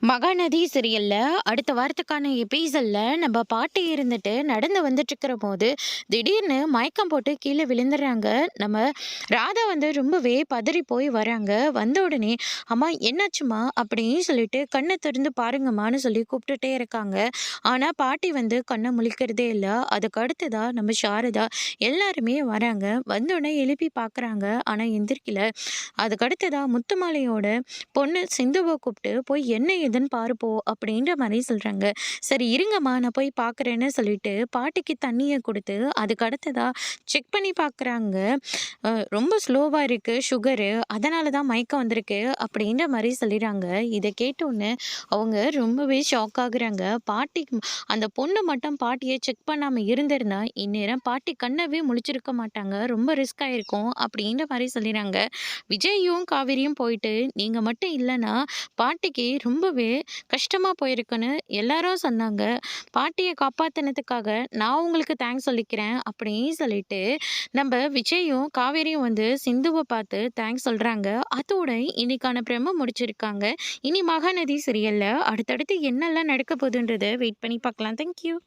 மகாநதி சீரியல்ல அடுத்த வாரத்துக்கான எபிசோட்ல நம்ம பாட்டி இருந்துட்டு நடந்து வந்துட்டு இருக்கிற போது திடீர்னு மயக்கம் போட்டு கீழே விழுந்துடுறாங்க. நம்ம ராதா வந்து ரொம்பவே பதறி போய் வராங்க. வந்த உடனே அம்மா என்னாச்சுமா அப்படின்னு சொல்லிட்டு கண்ணை திறந்து பாருங்கம்மான்னு சொல்லி கூப்பிட்டுட்டே இருக்காங்க. ஆனா பாட்டி வந்து கண்ணை முழிக்கிறதே இல்லை. அதுக்கு அடுத்ததா நம்ம சாரதா எல்லாருமே வராங்க. வந்தோடனே எழுப்பி பார்க்குறாங்க. ஆனா எந்திரிக்கல. அதுக்கு அடுத்ததா முத்துமாலையோட பொண்ணு சிந்துவ கூப்பிட்டு போய் என்ன ஏதுன்னு பாரு போ அப்படின்ற மாதிரி சொல்றாங்க. சரி இருங்கம்மா நான் போய் பார்க்குறேன்னு சொல்லிட்டு பாட்டிக்கு தண்ணியை கொடுத்து அதுக்கு அடுத்ததா செக் பண்ணி பார்க்குறாங்க. ரொம்ப ஸ்லோவா இருக்கு சுகரு, அதனால தான் மயக்கம் வந்திருக்கு அப்படின்ற மாதிரி சொல்லிடுறாங்க. இதை கேட்டோன்னே அவங்க ரொம்பவே ஷாக் ஆகுறாங்க. பாட்டிக்கு அந்த பொண்ணு மட்டும் பாட்டியை செக் பண்ணாம இருந்திருந்தா இந்நேரம் பாட்டி கண்ணவே முழிச்சிருக்க மாட்டாங்க, ரொம்ப ரிஸ்க் ஆயிருக்கும் அப்படின்ற மாதிரி சொல்லிடுறாங்க. விஜயும் காவேரியும் போயிட்டு நீங்க மட்டும் இல்லைன்னா பாட்டிக்கு ரொம்பவே கஷ்டமா போயிருக்குன்னு எல்லாரும் சொன்னாங்க. பாட்டியை காப்பாத்தினதுக்காக நான் உங்களுக்கு தேங்க்ஸ் சொல்லிக்கிறேன் அப்படின்னு சொல்லிட்டு நம்ம விஜயும் காவேரியும் வந்து சிந்துவை பார்த்து தேங்க்ஸ் சொல்றாங்க. அதோட இன்னைக்கான பிரம முடிச்சிருக்காங்க. இனி மகாநதி சீரியல்ல அடுத்தடுத்து என்னெல்லாம் நடக்க போகுதுன்றதை வெயிட் பண்ணி பார்க்கலாம். தேங்க்யூ.